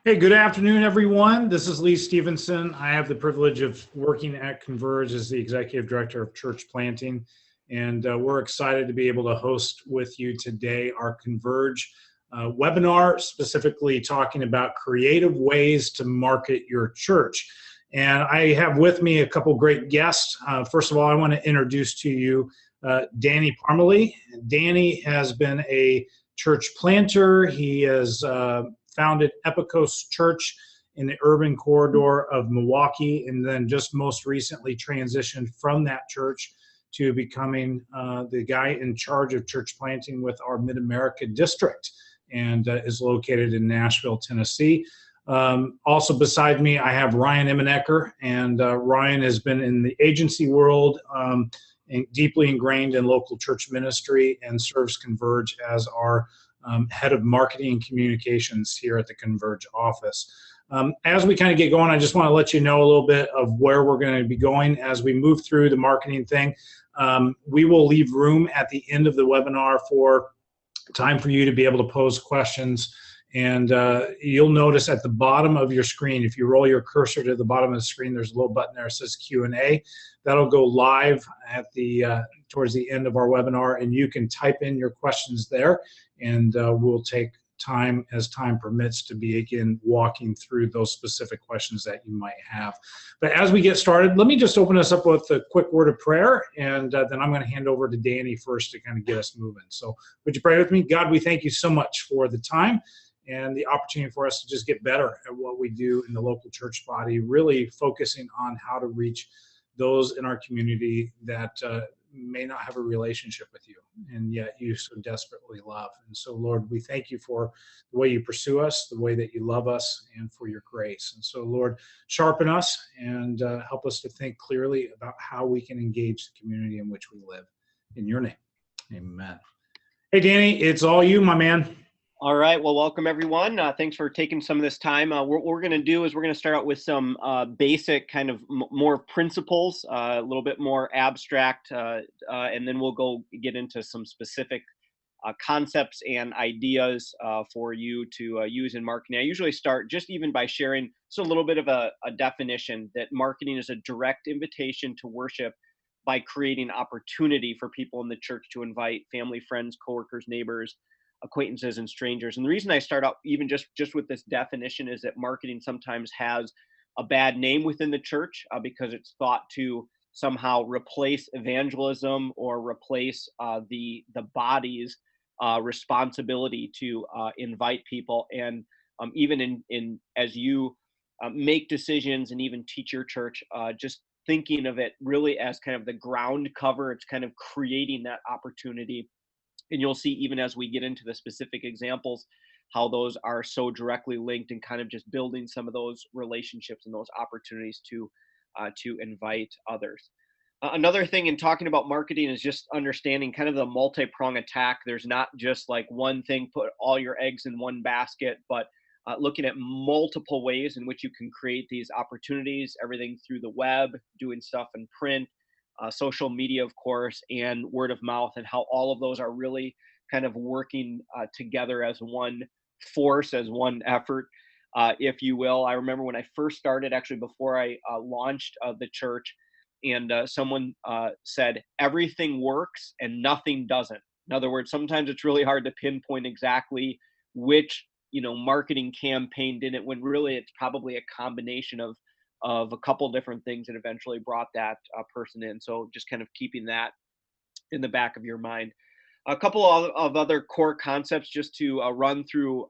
Hey, good afternoon, everyone. This is Lee Stevenson. I have the privilege of working at Converge as the Executive Director of Church Planting, and we're excited to be able to host with you today our Converge webinar, specifically talking about creative ways to market your church. And I have with me a couple great guests. First of all, I want to introduce to you Danny Parmalee. Danny has been a church planter. He has founded Epikos Church in the urban corridor of Milwaukee, and then just most recently transitioned from that church to becoming the guy in charge of church planting with our Mid-America district, and is located in Nashville, Tennessee. Also beside me, I have Ryan Emenecker, and Ryan has been in the agency world, and deeply ingrained in local church ministry, and serves Converge as our head of marketing and communications here at the Converge office. As we kind of get going, I just want to let you know a little bit of where we're going to be going as we move through the marketing thing. We will leave room at the end of the webinar for time for you to be able to pose questions. And you'll notice at the bottom of your screen, if you roll your cursor to the bottom of the screen, there's a little button there that says Q&A. That'll go live at the towards the end of our webinar, and you can type in your questions there, and we'll take time as time permits to begin walking through those specific questions that you might have. But as we get started, let me just open us up with a quick word of prayer, and then I'm going to hand over to Danny first to kind of get us moving. So would you pray with me? God, we thank you so much for the time and the opportunity for us to just get better at what we do in the local church body, really focusing on how to reach those in our community that may not have a relationship with you, and yet you so desperately love. And so, Lord, we thank you for the way you pursue us, the way that you love us, and for your grace. And so, Lord, sharpen us and help us to think clearly about how we can engage the community in which we live. In your name, amen. Hey, Danny, it's all you, my man. All right. Well, welcome, everyone. Thanks for taking some of this time. What we're going to do is we're going to start out with some basic kind of more principles, a little bit more abstract, and then we'll get into some specific concepts and ideas for you to use in marketing. I usually start just even by sharing just a little bit of a definition that marketing is a direct invitation to worship by creating opportunity for people in the church to invite family, friends, coworkers, neighbors, acquaintances, and strangers. And the reason I start out even just with this definition is that marketing sometimes has a bad name within the church because it's thought to somehow replace evangelism or replace the body's responsibility to invite people. And even in as you make decisions and even teach your church, just thinking of it really as kind of the ground cover, it's kind of creating that opportunity. And you'll see even as we get into the specific examples, how those are so directly linked and kind of just building some of those relationships and those opportunities to invite others. Another thing in talking about marketing is just understanding kind of the multi-prong attack. There's not just like one thing, put all your eggs in one basket, but looking at multiple ways in which you can create these opportunities, everything through the web, doing stuff in print, social media, of course, and word of mouth, and how all of those are really kind of working together as one force, as one effort, if you will. I remember when I first started, actually before I launched the church, and someone said, everything works and nothing doesn't. In other words, sometimes it's really hard to pinpoint exactly which marketing campaign did it, when really it's probably a combination of a couple different things that eventually brought that person in. So just kind of keeping that in the back of your mind. A couple of other core concepts just to run through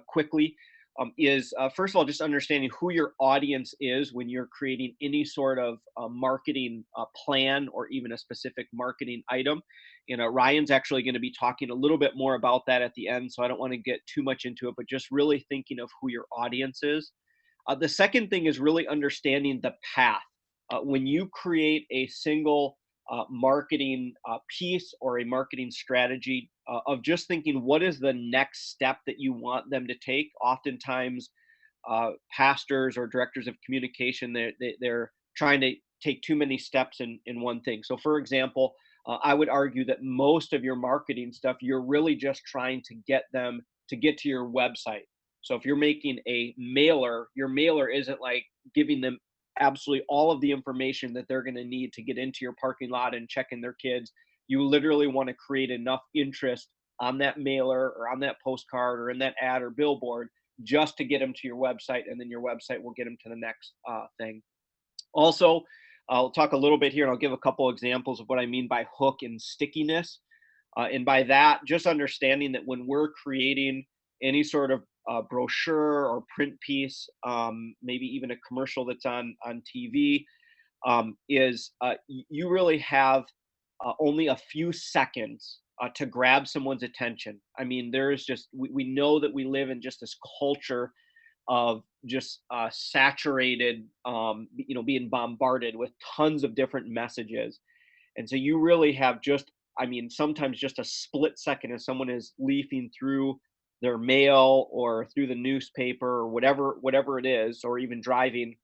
quickly is first of all, just understanding who your audience is when you're creating any sort of marketing plan or even a specific marketing item. Ryan's actually going to be talking a little bit more about that at the end, so I don't want to get too much into it, but just really thinking of who your audience is. The second thing is really understanding the path. When you create a single marketing piece or a marketing strategy, of just thinking what is the next step that you want them to take. Oftentimes, pastors or directors of communication, they're trying to take too many steps in one thing. So for example, I would argue that most of your marketing stuff, you're really just trying to get them to get to your website. So if you're making a mailer, your mailer isn't like giving them absolutely all of the information that they're going to need to get into your parking lot and check in their kids. You literally want to create enough interest on that mailer or on that postcard or in that ad or billboard just to get them to your website, and then your website will get them to the next thing. Also, I'll talk a little bit here and I'll give a couple examples of what I mean by hook and stickiness. And by that, just understanding that when we're creating any sort of brochure or print piece, maybe even a commercial that's on TV, you really have only a few seconds to grab someone's attention. I mean, we know that we live in just this culture of just saturated, being bombarded with tons of different messages. And so you really have sometimes just a split second as someone is leafing through their mail or through the newspaper or whatever it is, or even driving.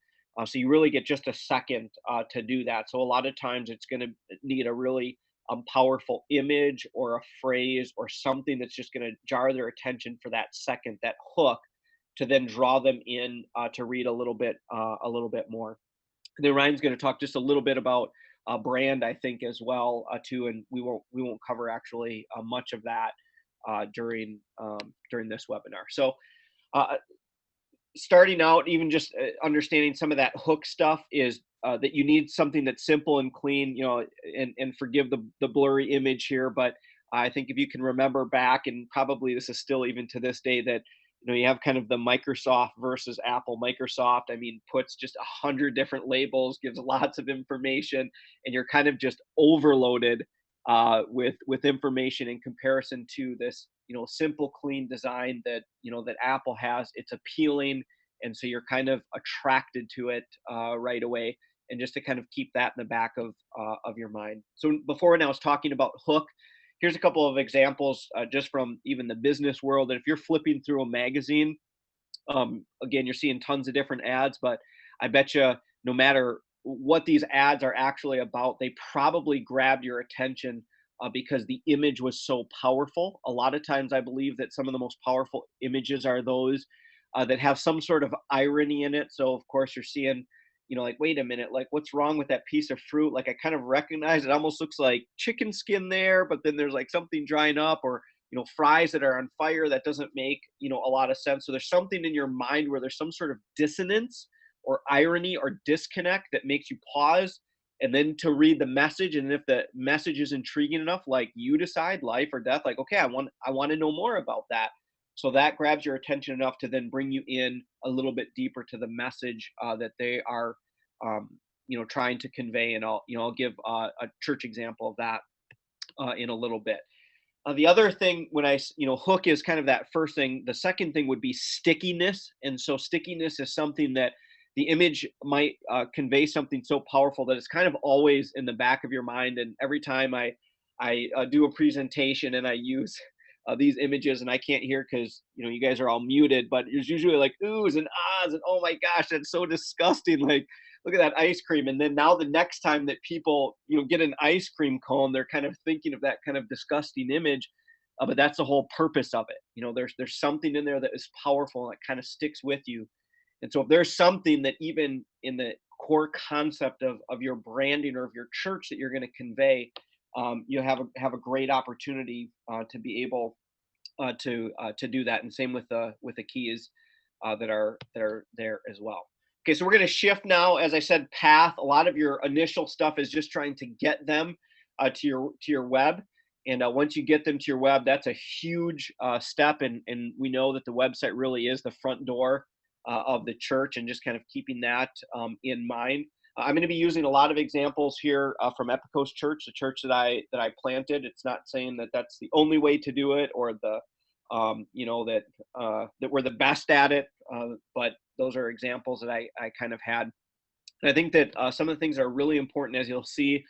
So you really get just a second to do that. So a lot of times it's going to need a really powerful image or a phrase or something that's just going to jar their attention for that second, that hook, to then draw them in to read a little bit more. And then Ryan's going to talk just a little bit about brand, I think, as well too, and we won't cover actually much of that during this webinar. So starting out, even just understanding some of that hook stuff is that you need something that's simple and clean, and forgive the blurry image here, but I think if you can remember back, and probably this is still even to this day, that you have kind of the Microsoft versus Apple. Microsoft, puts just 100 different labels, gives lots of information, and you're kind of just overloaded with information in comparison to this, simple, clean design that Apple has. It's appealing, and so you're kind of attracted to it right away. And just to kind of keep that in the back of your mind. So before, when I was talking about hook, here's a couple of examples just from even the business world. And if you're flipping through a magazine, again, you're seeing tons of different ads, but I bet you no matter what these ads are actually about, they probably grabbed your attention because the image was so powerful. A lot of times I believe that some of the most powerful images are those that have some sort of irony in it. So of course you're seeing, like, wait a minute, like, what's wrong with that piece of fruit? Like, I kind of recognize it almost looks like chicken skin there, but then there's like something drying up, or, fries that are on fire. That doesn't make, a lot of sense. So there's something in your mind where there's some sort of dissonance or irony or disconnect that makes you pause and then to read the message. And if the message is intriguing enough, like, you decide life or death, like, okay, I want to know more about that. So that grabs your attention enough to then bring you in a little bit deeper to the message that they are, trying to convey. And I'll give a church example of that in a little bit. The other thing, when hook is kind of that first thing. The second thing would be stickiness. And so stickiness is something that the image might convey something so powerful that it's kind of always in the back of your mind. And every time I do a presentation and I use these images, and I can't hear because you guys are all muted, but there's usually like oohs and ahs and oh my gosh, that's so disgusting, like, look at that ice cream. And then now the next time that people get an ice cream cone, they're kind of thinking of that kind of disgusting image, but that's the whole purpose of it. There's something in there that is powerful and that kind of sticks with you. And so if there's something that even in the core concept of your branding or of your church that you're going to convey, you have a great opportunity to be able to do that. And same with the keys that are there as well. Okay, so we're going to shift now. As I said, path. A lot of your initial stuff is just trying to get them to your web. And once you get them to your web, that's a huge step. And we know that the website really is the front door of the church, and just kind of keeping that in mind. I'm going to be using a lot of examples here from Epicos Church, the church that I planted. It's not saying that that's the only way to do it, or the that we're the best at it, but those are examples that I kind of had. And I think that some of the things that are really important, as you'll see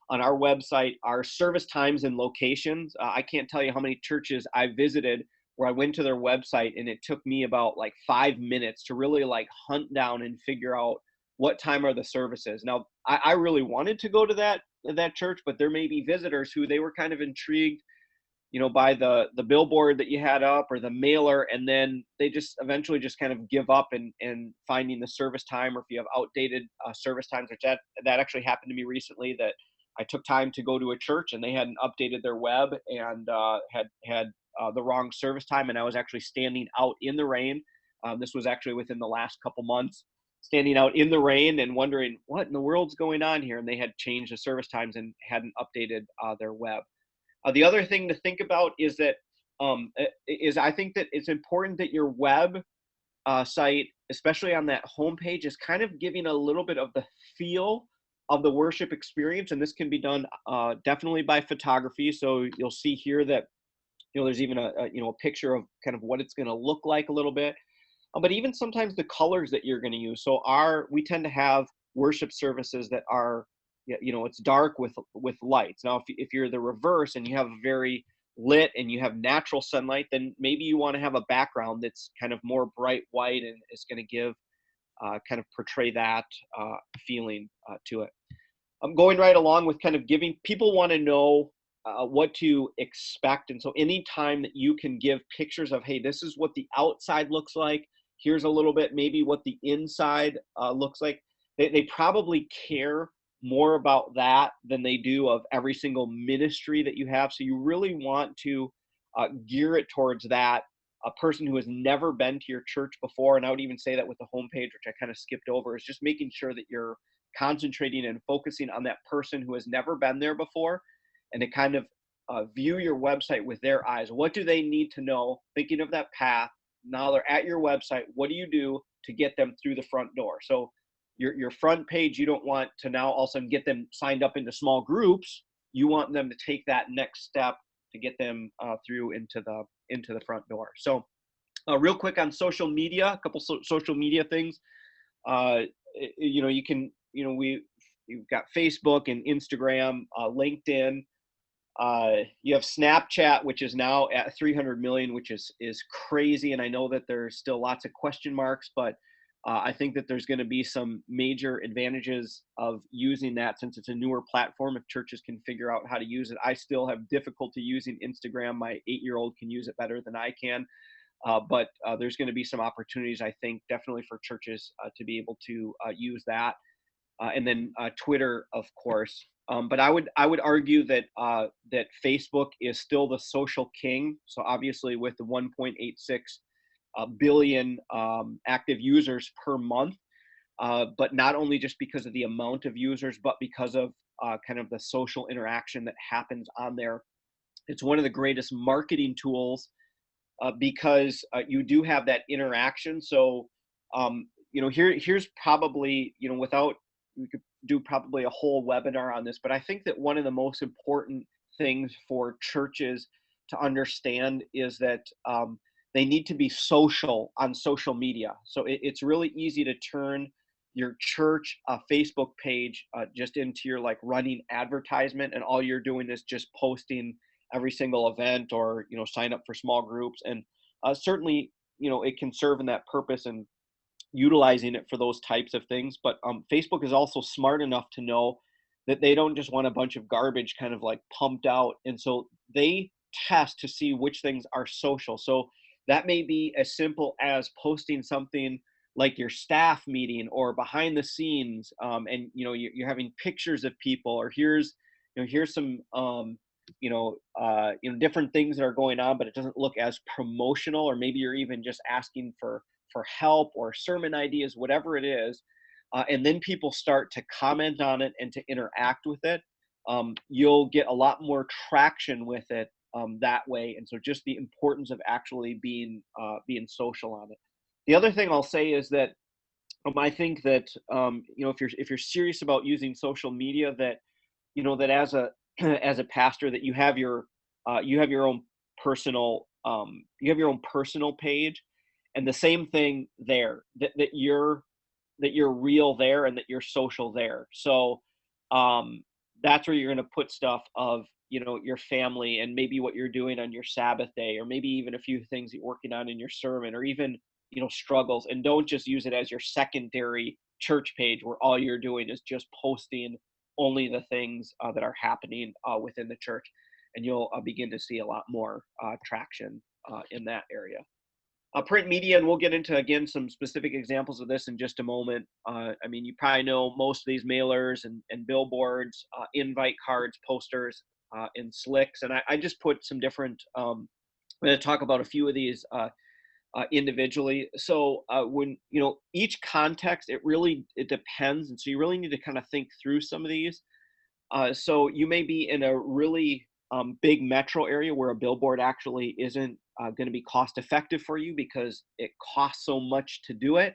on our website, are service times and locations. I can't tell you how many churches I visited where I went to their website and it took me about like 5 minutes to really like hunt down and figure out what time are the services. Now, I really wanted to go to that church, but there may be visitors who they were kind of intrigued by the billboard that you had up or the mailer, and then they just eventually just kind of give up and finding the service time, or if you have outdated service times, which that actually happened to me recently, that I took time to go to a church and they hadn't updated their web, and had the wrong service time, and I was actually standing out in the rain. This was actually within the last couple months, standing out in the rain and wondering what in the world's going on here, and they had changed the service times and hadn't updated their web. The other thing to think about is that I think that it's important that your web site, especially on that homepage, is kind of giving a little bit of the feel of the worship experience, and this can be done definitely by photography. So you'll see here that there's even a picture of kind of what it's going to look like a little bit, but even sometimes the colors that you're going to use. So we tend to have worship services that are, it's dark with lights. Now, if you're the reverse and you have very lit and you have natural sunlight, then maybe you want to have a background that's kind of more bright white and is going to give kind of portray that feeling to it. I'm going right along with kind of giving people want to know what to expect. And so anytime that you can give pictures of, hey, this is what the outside looks like, here's a little bit maybe what the inside looks like, they probably care more about that than they do of every single ministry that you have. So you really want to gear it towards that. A person who has never been to your church before, and I would even say that with the homepage, which I kind of skipped over, is just making sure that you're concentrating and focusing on that person who has never been there before, and to kind of view your website with their eyes. What do they need to know? Thinking of that path. Now they're at your website. What do you do to get them through the front door? So your front page, you don't want to now all of a sudden get them signed up into small groups. You want them to take that next step to get them through into the front door. So real quick on social media, a couple social media things. You've got Facebook and Instagram, LinkedIn. You have Snapchat, which is now at 300 million, which is crazy. And I know that there's still lots of question marks, but I think that there's going to be some major advantages of using that, since it's a newer platform. If churches can figure out how to use it, I still have difficulty using Instagram. My 8-year-old can use it better than I can. But there's going to be some opportunities, I think, definitely for churches to be able to use that. And then Twitter, of course. But I would argue that that Facebook is still the social king. So obviously, with the 1.86 billion active users per month, but not only just because of the amount of users, but because of kind of the social interaction that happens on there. It's one of the greatest marketing tools because you do have that interaction. So here's probably, we could do probably a whole webinar on this, but I think that one of the most important things for churches to understand is that they need to be social on social media. So it's really easy to turn your church Facebook page just into your running advertisement, and all you're doing is just posting every single event, or sign up for small groups. And certainly it can serve in that purpose and utilizing it for those types of things. But Facebook is also smart enough to know that they don't just want a bunch of garbage kind of pumped out, and so they test to see which things are social. So that may be as simple as posting something like your staff meeting or behind the scenes, and you're having pictures of people, or here's some different things that are going on, but it doesn't look as promotional. Or maybe you're even just asking for help or sermon ideas, whatever it is, and then people start to comment on it and to interact with it. You'll get a lot more traction with it that way. And so just the importance of actually being social on it. The other thing I'll say is that I think that if you're serious about using social media, that that as a as a pastor, that you have your own personal page, and the same thing there, that you're real there and that you're social there. So that's where you're going to put stuff of your family, and maybe what you're doing on your Sabbath day, or maybe even a few things you're working on in your sermon, or even struggles. And don't just use it as your secondary church page where all you're doing is just posting only the things that are happening within the church. and you'll begin to see a lot more traction in that area. Print media, and we'll get into, again, some specific examples of this in just a moment. I mean, you probably know most of these mailers and billboards, invite cards, posters, and slicks. And I just put some different, I'm going to talk about a few of these individually. So when, each context, it depends. And so you really need to kind of think through some of these. So you may be in a really big metro area where a billboard actually isn't going to be cost effective for you because it costs so much to do it,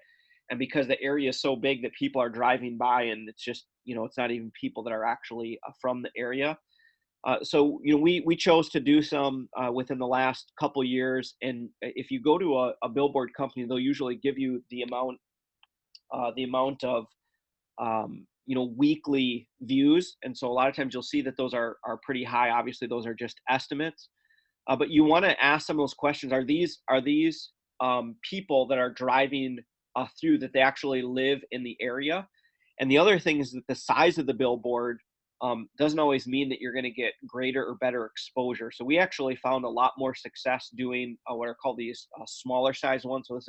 and because the area is so big that people are driving by and it's just, it's not even people that are actually from the area. So we chose to do some within the last couple years, and if you go to a billboard company, they'll usually give you the amount of weekly views. And so a lot of times you'll see that those are pretty high. Obviously, those are just estimates. But you want to ask some of those questions. Are these people that are driving through, that they actually live in the area? And the other thing is that the size of the billboard doesn't always mean that you're going to get greater or better exposure. So we actually found a lot more success doing what are called these smaller size ones. So this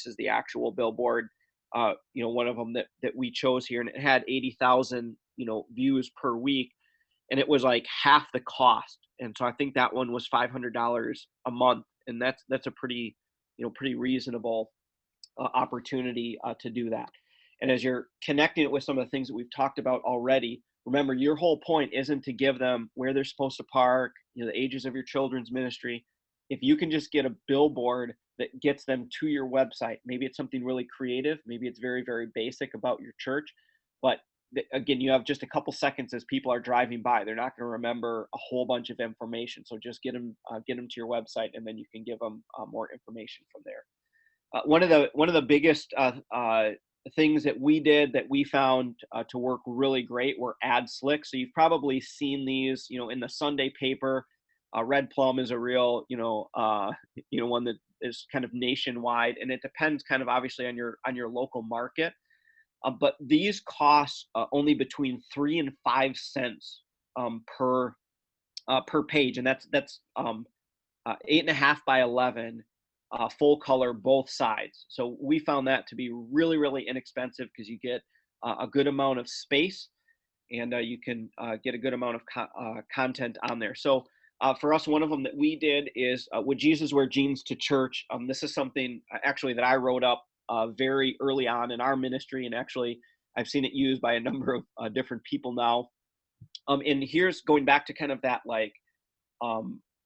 is the actual billboard. One of them that we chose here, and it had 80,000 views per week, and it was like half the cost. And so I think that one was $500 a month, and that's a pretty reasonable opportunity to do that. And as you're connecting it with some of the things that we've talked about already, remember, your whole point isn't to give them where they're supposed to park, the ages of your children's ministry. If you can just get a billboard that gets them to your website, maybe it's something really creative, maybe it's very, very basic about your church, but again, you have just a couple seconds as people are driving by. They're not going to remember a whole bunch of information. So just get them to your website, and then you can give them more information from there. One of the biggest things that we did that we found to work really great were ad slicks. So you've probably seen these, in the Sunday paper. Red Plum is a real, one that is kind of nationwide, and it depends kind of obviously on your local market. But these cost only between 3 and 5 cents per page, and that's 8.5 by 11. Full color, both sides. So we found that to be really, really inexpensive because you get a good amount of space, and you can get a good amount of content on there. So for us, one of them that we did is Would Jesus Wear Jeans to Church? This is something actually that I wrote up very early on in our ministry, and actually I've seen it used by a number of different people now. And here's going back to kind of that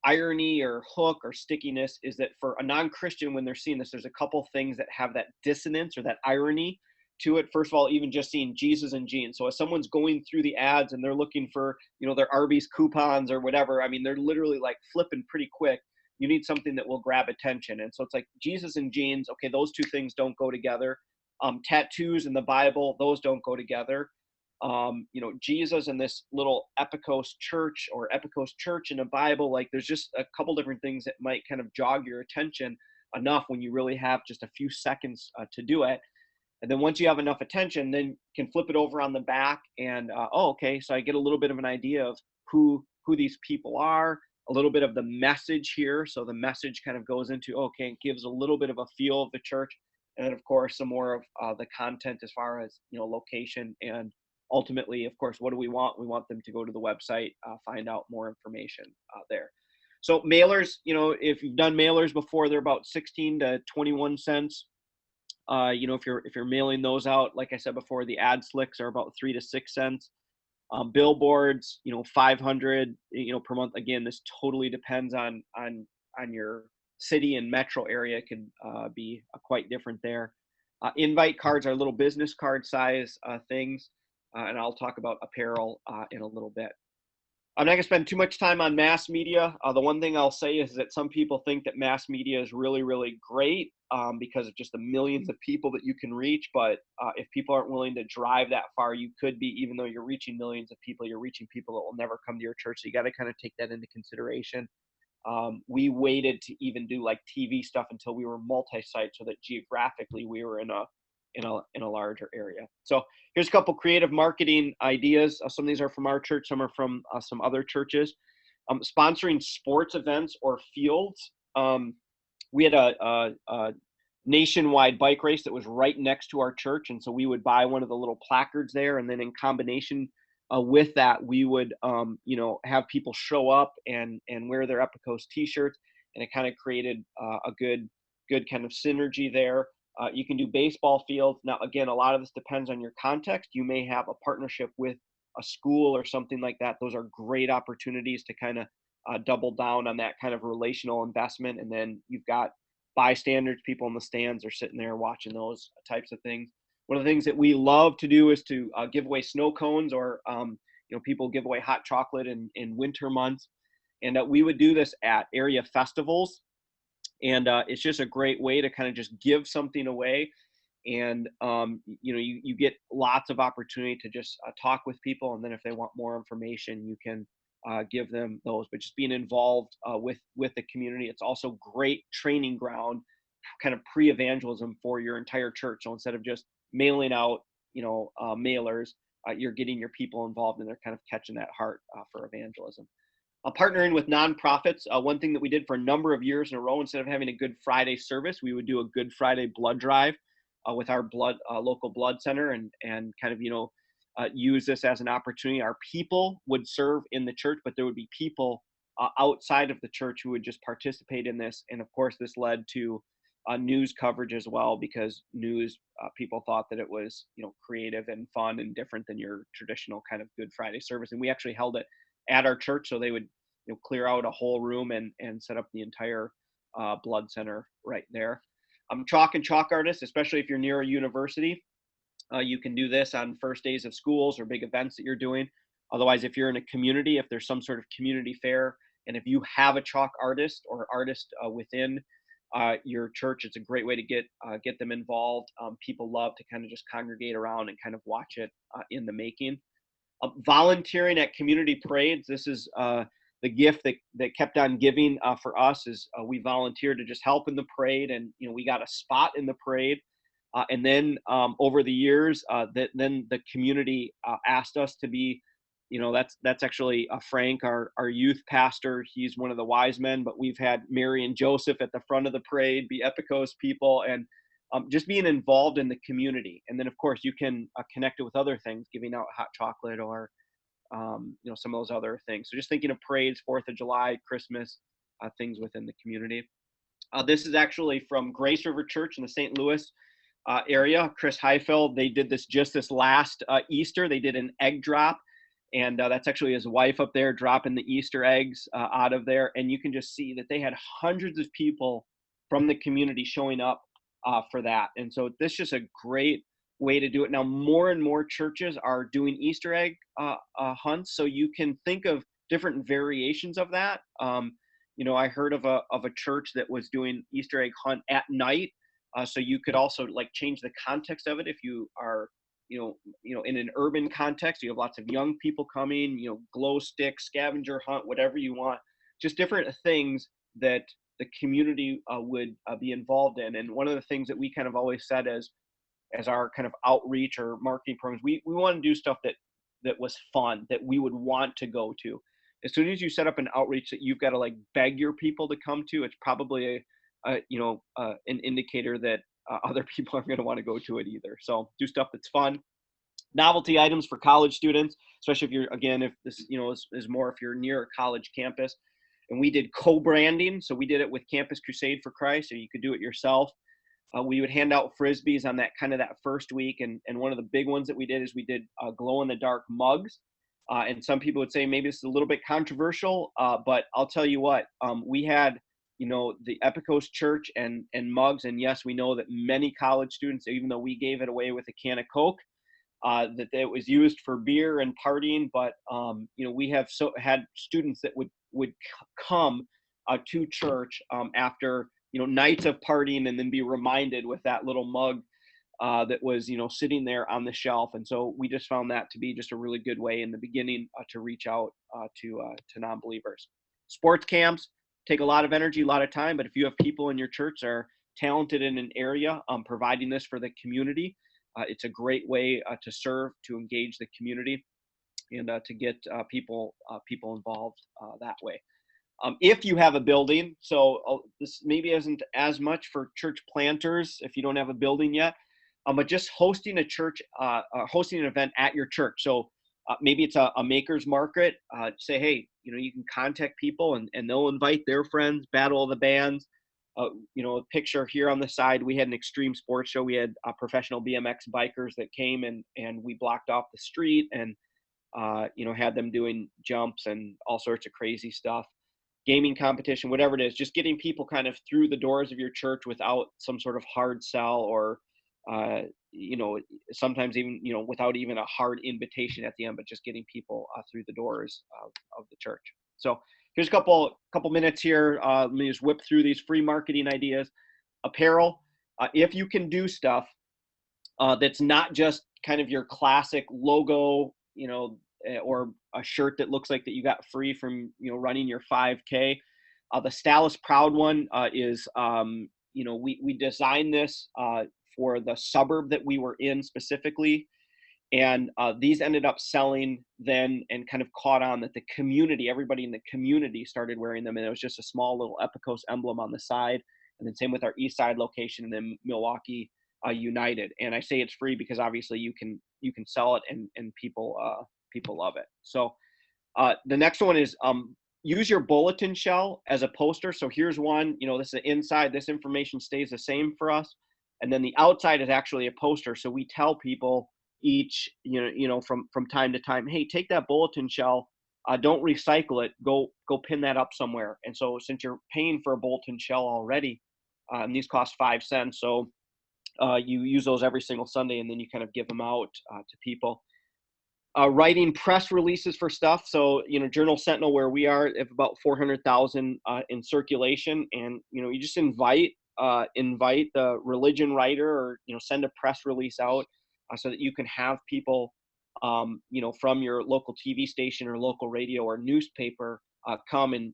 irony or hook or stickiness, is that for a non-Christian, when they're seeing this, there's a couple things that have that dissonance or that irony to it. First of all, even just seeing Jesus and jeans. So as someone's going through the ads and they're looking for, their Arby's coupons or whatever, I mean, they're literally like flipping pretty quick. You need something that will grab attention. And so it's like Jesus and jeans. Okay, those two things don't go together. Tattoos in the Bible, those don't go together. Jesus and this little Epikos church or Epikos church in the Bible, like there's just a couple different things that might kind of jog your attention enough when you really have just a few seconds to do it. And then once you have enough attention, then you can flip it over on the back and, okay, so I get a little bit of an idea of who these people are, a little bit of the message here. So the message kind of goes into, okay, it gives a little bit of a feel of the church. And then of course, some more of the content as far as, location, and ultimately, of course, what do we want? We want them to go to the website, find out more information there. So mailers, if you've done mailers before, they're about 16 to 21 cents. If you're mailing those out, like I said before, the ad slicks are about 3 to 6 cents. Billboards, 500, per month. Again, this totally depends on your city and metro area. It could be quite different there. Invite cards are little business card size things. And I'll talk about apparel in a little bit. I'm not going to spend too much time on mass media. The one thing I'll say is that some people think that mass media is really, really great because of just the millions of people that you can reach. But if people aren't willing to drive that far, you could be, even though you're reaching millions of people, you're reaching people that will never come to your church. So you got to kind of take that into consideration. We waited to even do like TV stuff until we were multi-site, so that geographically we were in a larger area. So here's a couple creative marketing ideas. Some of these are from our church, some are from some other churches. Sponsoring sports events or fields. We had a nationwide bike race that was right next to our church, and so we would buy one of the little placards there, and then in combination with that, we would have people show up and wear their Epicos t-shirts, and it kind of created a good kind of synergy there. You can do baseball fields. Now, again, a lot of this depends on your context. You may have a partnership with a school or something like that. Those are great opportunities to kind of double down on that kind of relational investment. And then you've got bystanders, people in the stands are sitting there watching those types of things. One of the things that we love to do is to give away snow cones, or people give away hot chocolate in winter months. And we would do this at area festivals. And it's just a great way to kind of just give something away. And you get lots of opportunity to just talk with people, and then if they want more information, you can give them those. But just being involved with the community, it's also great training ground, kind of pre-evangelism for your entire church. So instead of just mailing out mailers, you're getting your people involved, and they're kind of catching that heart for evangelism. Partnering with nonprofits. One thing that we did for a number of years in a row, instead of having a Good Friday service, we would do a Good Friday blood drive with our local blood center, and kind of use this as an opportunity. Our people would serve in the church, but there would be people outside of the church who would just participate in this. And of course, this led to news coverage as well, because news people thought that it was creative and fun and different than your traditional kind of Good Friday service. And we actually held it at our church, so they would clear out a whole room and set up the entire blood center right there. Chalk and chalk artists, especially if you're near a university, you can do this on first days of schools or big events that you're doing. Otherwise, if you're in a community, if there's some sort of community fair, and if you have a chalk artist or artist within your church, it's a great way to get them involved. People love to kind of just congregate around and kind of watch it in the making. Volunteering at community parades. This is the gift that kept on giving for us, is we volunteered to just help in the parade, and we got a spot in the parade. And then over the years, then the community asked us to be, that's actually Frank, our youth pastor. He's one of the wise men, but we've had Mary and Joseph at the front of the parade be Epicos people, and just being involved in the community. And then of course you can connect it with other things, giving out hot chocolate or some of those other things. So just thinking of parades, 4th of July, Christmas, things within the community. This is actually from Grace River Church in the St. Louis area. Chris Heifeld, they did this just this last Easter. They did an egg drop, and that's actually his wife up there dropping the Easter eggs out of there. And you can just see that they had hundreds of people from the community showing up for that. And so this is just a great way to do it. Now, more and more churches are doing Easter egg hunts, so you can think of different variations of that. I heard of a church that was doing Easter egg hunt at night, so you could also like change the context of it. If you are in an urban context, you have lots of young people coming, glow stick, scavenger hunt, whatever you want, just different things that the community would be involved in. And one of the things that we kind of always said as our kind of outreach or marketing programs, we want to do stuff that was fun, that we would want to go to. As soon as you set up an outreach that you've got to like beg your people to come to, it's probably an indicator that other people aren't going to want to go to it either. So do stuff that's fun. Novelty items for college students, especially if you're, again, if this is more if you're near a college campus. And we did co-branding, so we did it with Campus Crusade for Christ, or you could do it yourself. We would hand out Frisbees on that first week, and one of the big ones that we did is we did glow-in-the-dark mugs. And some people would say maybe this is a little bit controversial, but I'll tell you what, we had the Epicos Church and mugs, and yes, we know that many college students, even though we gave it away with a can of Coke, that it was used for beer and partying, but we have had students that would come to church after nights of partying, and then be reminded with that little mug that was sitting there on the shelf. And so we just found that to be just a really good way in the beginning to reach out to non-believers. Sports camps take a lot of energy, a lot of time, but if you have people in your church that are talented in an area, providing this for the community, it's a great way to serve, to engage the community. and to get people involved that way. If you have a building, so this maybe isn't as much for church planters if you don't have a building yet, but just hosting hosting an event at your church. So maybe it's a maker's market. Say, hey, you can contact people and they'll invite their friends. Battle of the Bands. A picture here on the side. We had an extreme sports show. We had professional BMX bikers that came and we blocked off the street and had them doing jumps and all sorts of crazy stuff. Gaming competition, whatever it is, just getting people kind of through the doors of your church without some sort of hard sell or, sometimes even, without even a hard invitation at the end, but just getting people through the doors of the church. So here's a couple minutes here. Let me just whip through these free marketing ideas. Apparel, if you can do stuff that's not just kind of your classic logo, or a shirt that looks like that you got free from running your 5K. The Stylist Proud one is we designed this for the suburb that we were in specifically, and these ended up selling then and kind of caught on that everybody in the community started wearing them, and it was just a small little Epicos emblem on the side. And then same with our East Side location and then Milwaukee United. And I say it's free because obviously you can sell it and people love it. So the next one is use your bulletin shell as a poster. So here's one, this is the inside, this information stays the same for us. And then the outside is actually a poster. So we tell people each, from time to time, hey, take that bulletin shell, don't recycle it, go pin that up somewhere. And so since you're paying for a bulletin shell already, and these cost 5 cents. So you use those every single Sunday and then you kind of give them out to people. Writing press releases for stuff. So, Journal Sentinel, where we are, have about 400,000 in circulation, and you just invite the religion writer or send a press release out so that you can have people from your local TV station or local radio or newspaper come and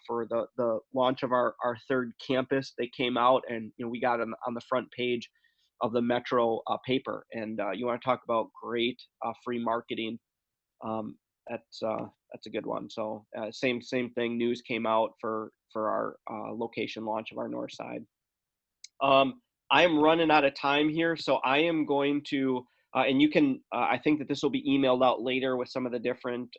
for the launch of our third campus. They came out and we got on the front page of the Metro paper, and you want to talk about great free marketing. That's a good one. So same thing. News came out for our location launch of our north side. I am running out of time here, so I am going to and you can. I think that this will be emailed out later with some of the different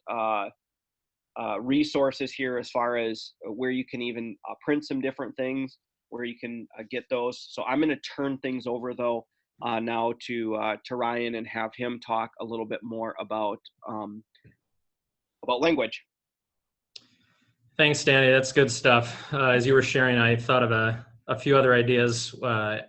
resources here as far as where you can even print some different things, where you can get those. So I'm going to turn things over though now to Ryan and have him talk a little bit more about language. Thanks, Danny. That's good stuff. As you were sharing, I thought of a few other ideas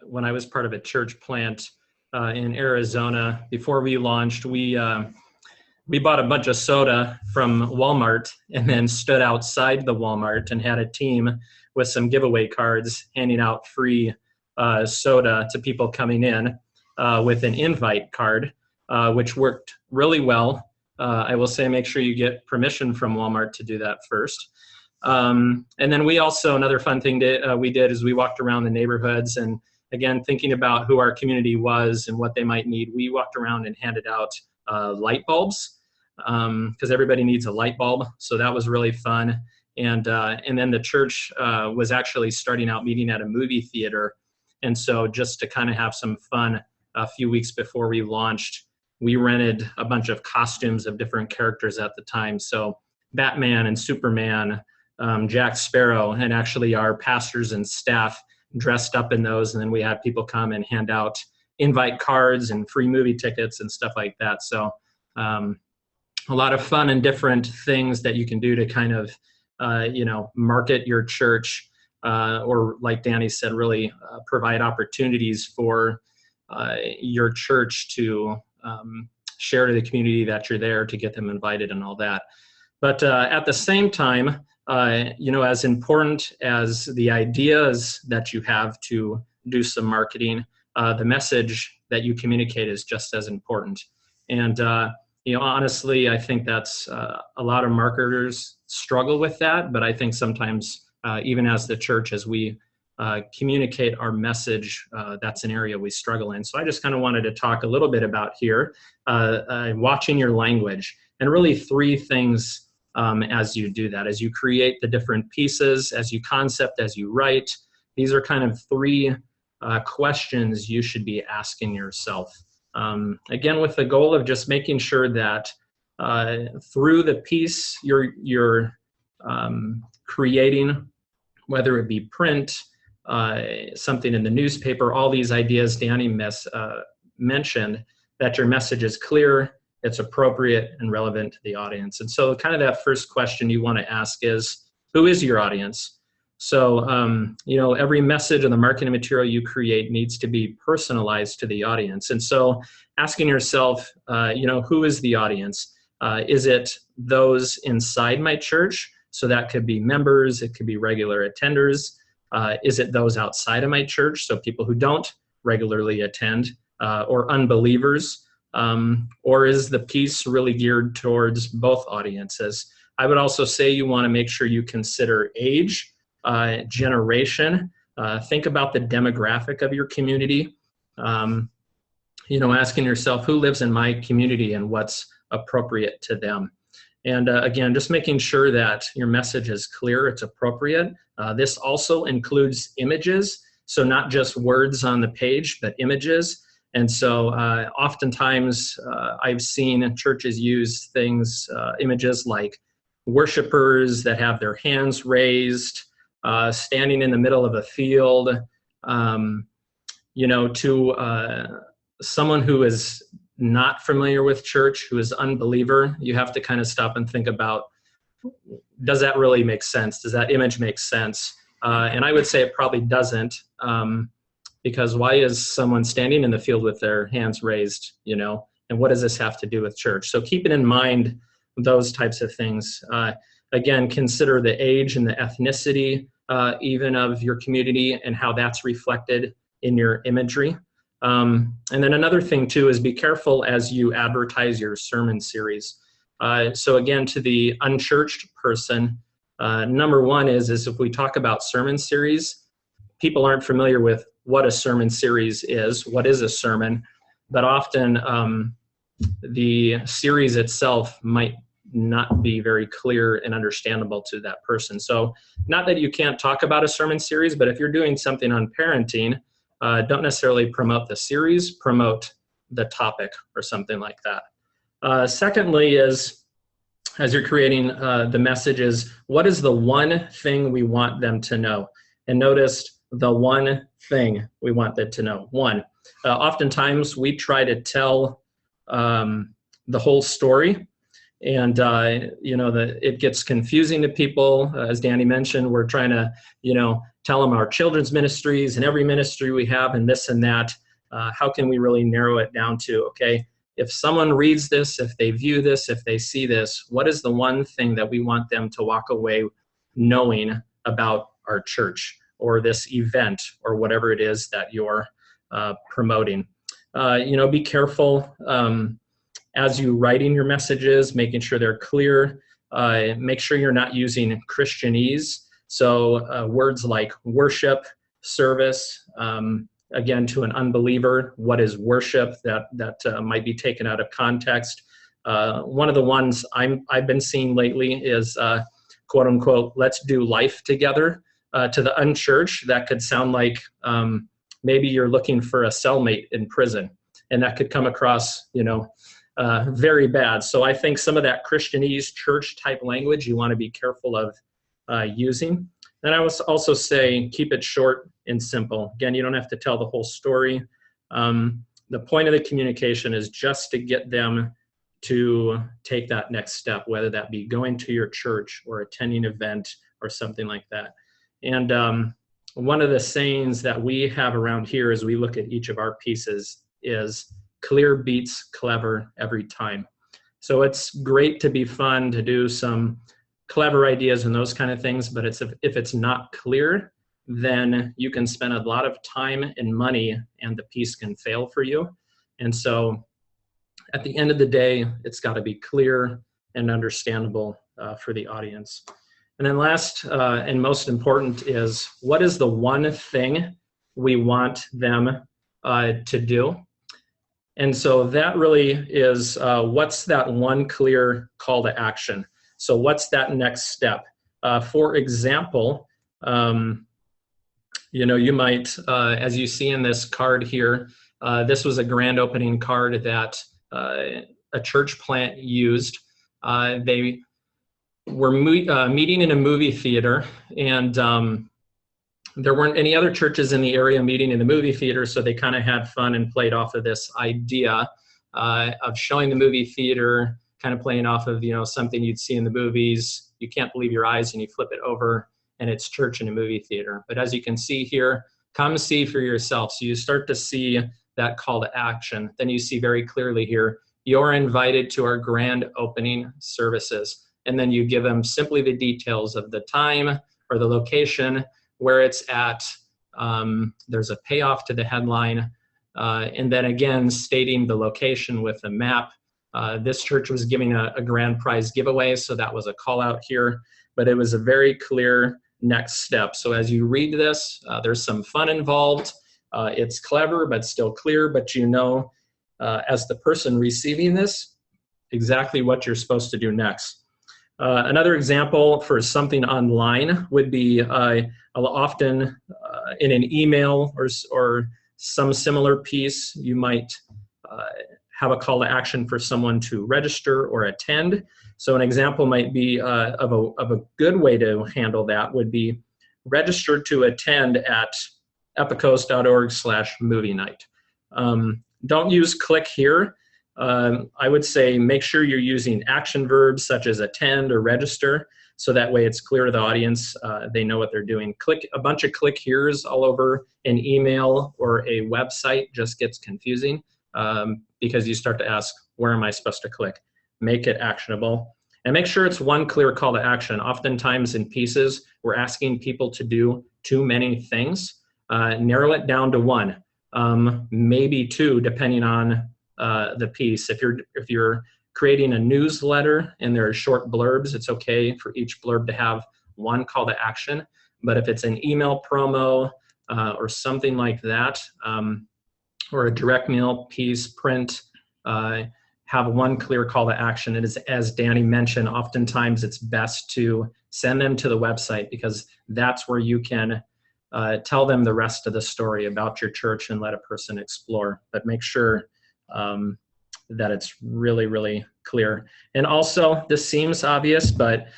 when I was part of a church plant in Arizona. Before we launched, we bought a bunch of soda from Walmart and then stood outside the Walmart and had a team with some giveaway cards handing out free soda to people coming in with an invite card, which worked really well. I will say make sure you get permission from Walmart to do that first. And then we also, another fun thing we did is we walked around the neighborhoods and again, thinking about who our community was and what they might need, we walked around and handed out light bulbs because everybody needs a light bulb. So that was really fun. And then the church was actually starting out meeting at a movie theater. And so just to kind of have some fun, a few weeks before we launched, we rented a bunch of costumes of different characters at the time. So Batman and Superman, Jack Sparrow, and actually our pastors and staff dressed up in those. And then we had people come and hand out invite cards and free movie tickets and stuff like that. So a lot of fun and different things that you can do to kind of, market your church or like Danny said, really provide opportunities for your church to share to the community that you're there, to get them invited and all that. But at the same time, as important as the ideas that you have to do some marketing, the message that you communicate is just as important. And, honestly, I think that's a lot of marketers struggle with that. But I think sometimes, even as the church, as we communicate our message, that's an area we struggle in. So I just kind of wanted to talk a little bit about here, watching your language. And really three things as you do that, as you create the different pieces, as you concept, as you write. These are kind of three questions you should be asking yourself. Again, with the goal of just making sure that through the piece you're creating, whether it be print, something in the newspaper, all these ideas Danny mentioned, that your message is clear, it's appropriate, and relevant to the audience. And so kind of that first question you want to ask is, who is your audience? So, every message and the marketing material you create needs to be personalized to the audience. And so asking yourself, who is the audience? Is it those inside my church? So that could be members, it could be regular attenders. Is it those outside of my church? So people who don't regularly attend, or unbelievers, or is the piece really geared towards both audiences? I would also say you want to make sure you consider age, generation. Think about the demographic of your community. Asking yourself, who lives in my community and what's appropriate to them? And again, just making sure that your message is clear, it's appropriate. This also includes images, so not just words on the page, but images. And so oftentimes I've seen churches use images like worshipers that have their hands raised, standing in the middle of a field, to someone who is not familiar with church, who is unbeliever. You have to kind of stop and think about, does that really make sense? Does that image make sense? And I would say it probably doesn't, because why is someone standing in the field with their hands raised, and what does this have to do with church? So keeping in mind those types of things. Again, consider the age and the ethnicity even of your community and how that's reflected in your imagery. And then another thing too is be careful as you advertise your sermon series. So again, to the unchurched person, number one is if we talk about sermon series, people aren't familiar with what a sermon series is, what is a sermon, but often the series itself might not be very clear and understandable to that person. So not that you can't talk about a sermon series, but if you're doing something on parenting, don't necessarily promote the series, promote the topic or something like that. Secondly is, as you're creating the messages, what is the one thing we want them to know? And notice the one thing we want them to know. One, oftentimes we try to tell the whole story, and it gets confusing to people. As Danny mentioned, we're trying to tell them our children's ministries and every ministry we have and this and that. How can we really narrow it down to, okay, if someone reads this, if they view this, if they see this, what is the one thing that we want them to walk away knowing about our church or this event or whatever it is that you're promoting? Be careful as you writing your messages, making sure they're clear. Make sure you're not using Christianese. So words like worship, service, again, to an unbeliever, what is worship? That might be taken out of context. One of the ones I've been seeing lately is quote unquote, let's do life together. To the unchurched, that could sound like maybe you're looking for a cellmate in prison, and that could come across, very bad. So I think some of that Christianese church type language you want to be careful of using. And I would also say keep it short and simple. Again, you don't have to tell the whole story. The point of the communication is just to get them to take that next step, whether that be going to your church or attending an event or something like that. And one of the sayings that we have around here as we look at each of our pieces is clear beats clever every time. So it's great to be fun, to do some clever ideas and those kind of things, but if it's not clear, then you can spend a lot of time and money and the piece can fail for you. And so at the end of the day, it's got to be clear and understandable for the audience. And then last and most important is, what is the one thing we want them to do? And so that really is what's that one clear call to action? So what's that next step? For example, you might, as you see in this card here, this was a grand opening card that a church plant used. They were meeting in a movie theater, and there weren't any other churches in the area meeting in the movie theater, so they kind of had fun and played off of this idea of showing the movie theater, kind of playing off of, something you'd see in the movies. You can't believe your eyes, and you flip it over, and it's church in a movie theater. But as you can see here, come see for yourself. So you start to see that call to action. Then you see very clearly here, you're invited to our grand opening services. And then you give them simply the details of the time or the location, where it's at. There's a payoff to the headline. And then again, stating the location with a map. This church was giving a grand prize giveaway, so that was a call out here. But it was a very clear next step. So as you read this, there's some fun involved. It's clever, but still clear, but as the person receiving this, exactly what you're supposed to do next. Another example for something online would be often in an email or some similar piece, you might have a call to action for someone to register or attend. So an example might be of a good way to handle that would be register to attend at epicos.org/movie night. Don't use click here. I would say make sure you're using action verbs such as attend or register, so that way it's clear to the audience. They know what they're doing. A bunch of click here's all over an email or a website just gets confusing because you start to ask, where am I supposed to click? Make it actionable. And make sure it's one clear call to action. Oftentimes in pieces, we're asking people to do too many things. Narrow it down to one, maybe two, depending on the piece. If you're creating a newsletter and there are short blurbs, it's okay for each blurb to have one call to action. But if it's an email promo or something like that, or a direct mail piece, print, have one clear call to action. It is, as Danny mentioned, oftentimes it's best to send them to the website because that's where you can tell them the rest of the story about your church and let a person explore. But make sure that it's really, really clear. And also, this seems obvious, but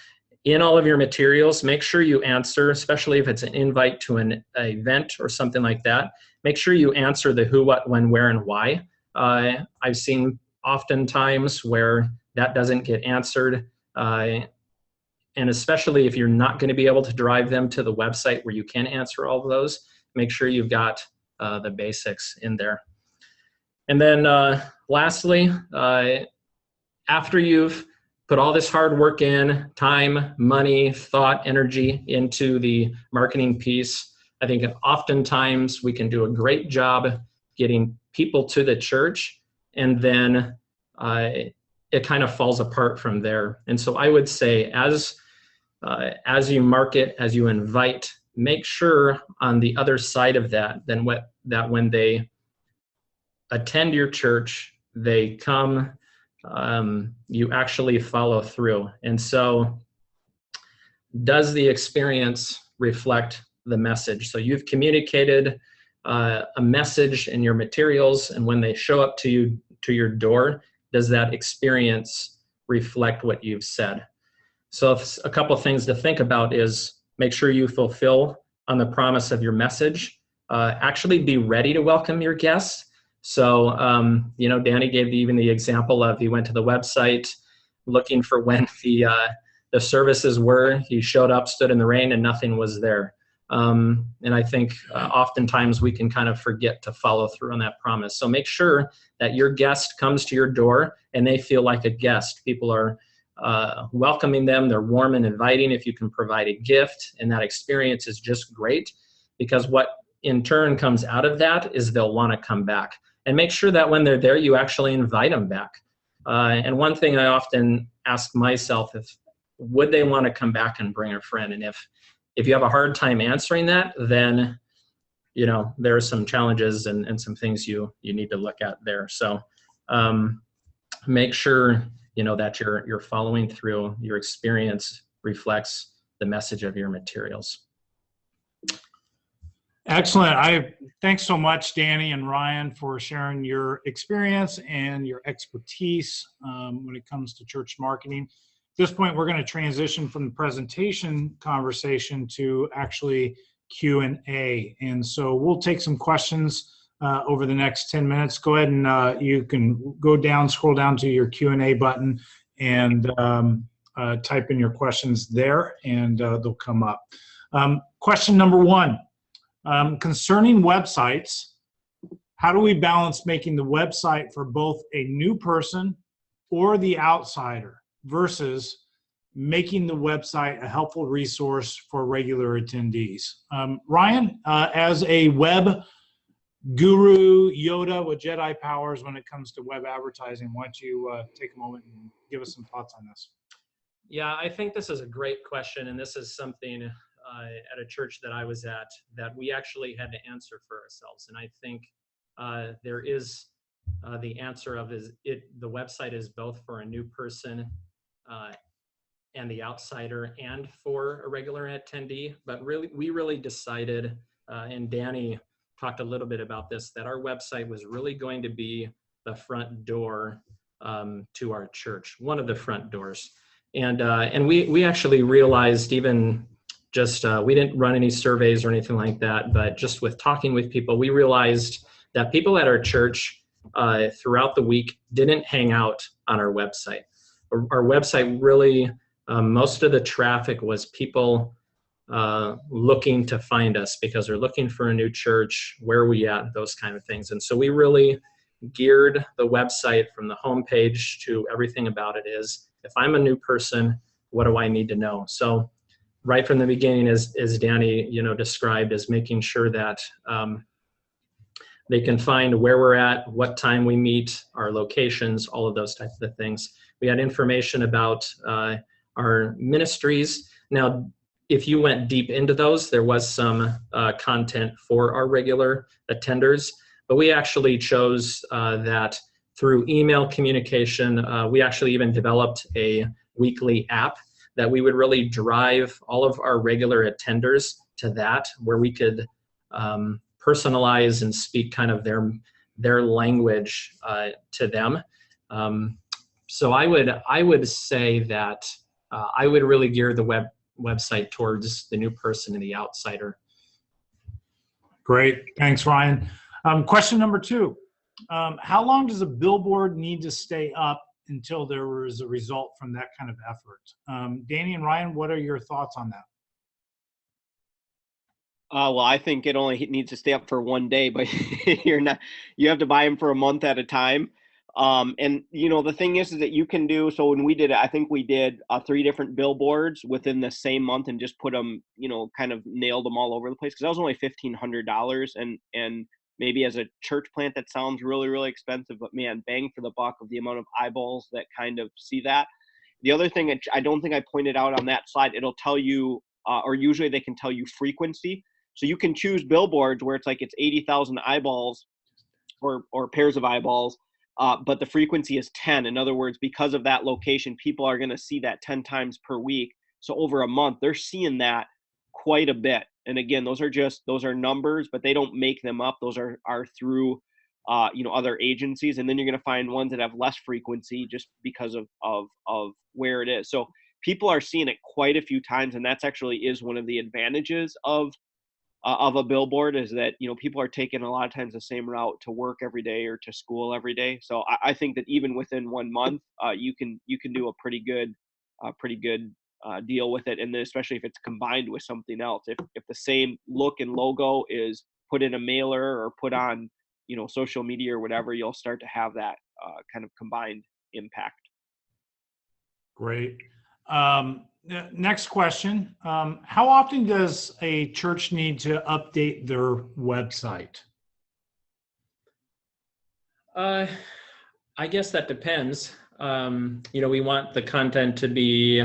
in all of your materials, make sure you answer, especially if it's an invite to an event or something like that, make sure you answer the who, what, when, where, and why. I've seen oftentimes where that doesn't get answered. And especially if you're not going to be able to drive them to the website where you can answer all of those, make sure you've got the basics in there. And then lastly, after you've put all this hard work in, time, money, thought, energy into the marketing piece, I think oftentimes we can do a great job getting people to the church, and then it kind of falls apart from there. And so I would say as you market, as you invite, make sure on the other side of that, that when they attend your church, they come, you actually follow through. And so does the experience reflect the message? So you've communicated a message in your materials, and when they show up to your door, does that experience reflect what you've said? So a couple of things to think about is make sure you fulfill on the promise of your message. Actually be ready to welcome your guests. So, Danny gave even the example of he went to the website looking for when the services were. He showed up, stood in the rain, and nothing was there. And I think oftentimes we can kind of forget to follow through on that promise. So make sure that your guest comes to your door and they feel like a guest. People are welcoming them. They're warm and inviting if you can provide a gift. And that experience is just great, because what in turn comes out of that is they'll want to come back. And make sure that when they're there, you actually invite them back. And one thing I often ask myself is, would they want to come back and bring a friend? And if you have a hard time answering that, then there are some challenges and some things you need to look at there. So make sure, that you're following through. Your experience reflects the message of your materials. Excellent. Thanks so much, Danny and Ryan, for sharing your experience and your expertise when it comes to church marketing. At this point, we're going to transition from the presentation conversation to actually Q&A. And so we'll take some questions over the next 10 minutes. Go ahead and you can scroll down to your Q&A button and type in your questions there, and they'll come up. Question number one. Concerning websites, how do we balance making the website for both a new person or the outsider versus making the website a helpful resource for regular attendees? Ryan, as a web guru, Yoda with Jedi powers when it comes to web advertising, why don't you take a moment and give us some thoughts on this? Yeah, I think this is a great question, and this is something at a church that I was at that we actually had to answer for ourselves. And I think there is the answer of the website is both for a new person and the outsider and for a regular attendee. But we really decided, and Danny talked a little bit about this, that our website was really going to be the front door to our church, one of the front doors. And we actually realized, even just we didn't run any surveys or anything like that, but just with talking with people, we realized that people at our church throughout the week didn't hang out on our website. Our website really, most of the traffic was people looking to find us because they're looking for a new church, where are we at, those kind of things. And so we really geared the website from the homepage to everything about it is, if I'm a new person, what do I need to know? So right from the beginning, as Danny described, is making sure that they can find where we're at, what time we meet, our locations, all of those types of things. We had information about our ministries. Now, if you went deep into those, there was some content for our regular attenders, but we actually chose that through email communication. We actually even developed a weekly app that we would really drive all of our regular attenders to that, where we could personalize and speak kind of their language to them. So I would say that I would really gear the website towards the new person and the outsider. Great, thanks, Ryan. Question number two, how long does a billboard need to stay up until there is a result from that kind of effort? Danny and Ryan, what are your thoughts on that? Well, I think it only needs to stay up for one day, but you have to buy them for a month at a time. And the thing is that you can do, so when we did it, I think we did 3 different billboards within the same month and just put them, kind of nailed them all over the place. Cause that was only $1,500. And maybe as a church plant, that sounds really, really expensive, but man, bang for the buck of the amount of eyeballs that kind of see that. The other thing I don't think I pointed out on that slide, it'll tell you, or usually they can tell you frequency. So you can choose billboards where it's 80,000 eyeballs or pairs of eyeballs, but the frequency is 10. In other words, because of that location, people are going to see that 10 times per week. So over a month, they're seeing that quite a bit. And again, those are numbers, but they don't make them up. Those are through, other agencies. And then you're going to find ones that have less frequency just because of where it is. So people are seeing it quite a few times. And that's actually is one of the advantages of a billboard, is that, people are taking a lot of times the same route to work every day or to school every day. So I think that even within 1 month, you can do a pretty good deal with it. And then especially if it's combined with something else, if the same look and logo is put in a mailer or put on, social media or whatever, you'll start to have that kind of combined impact. Great. Next question. How often does a church need to update their website? I guess that depends. We want the content to be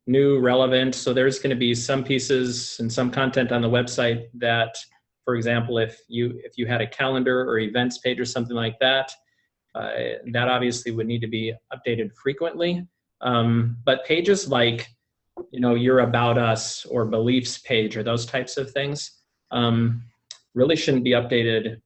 new, relevant. So there's going to be some pieces and some content on the website that, for example, if you had a calendar or events page or something like that, that obviously would need to be updated frequently. But pages like, your About Us or Beliefs page or those types of things really shouldn't be updated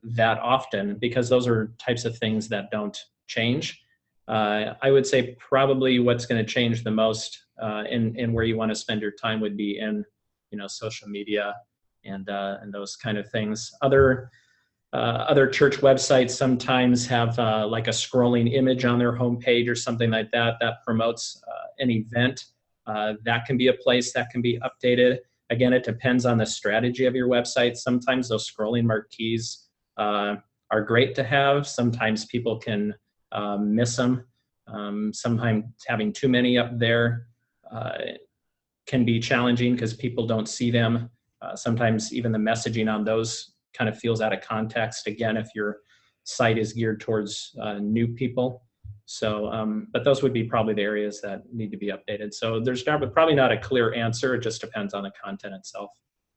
that often, because those are types of things that don't change. I would say probably what's going to change the most in where you want to spend your time would be in, social media and those kind of things. Other church websites sometimes have like a scrolling image on their homepage or something like that promotes an event. That can be a place that can be updated. Again, it depends on the strategy of your website. Sometimes those scrolling marquees are great to have. Sometimes people can miss them. Sometimes having too many up there can be challenging because people don't see them. Sometimes even the messaging on those kind of feels out of context, again, if your site is geared towards new people. So, but those would be probably the areas that need to be updated. So there's probably not a clear answer. It just depends on the content itself.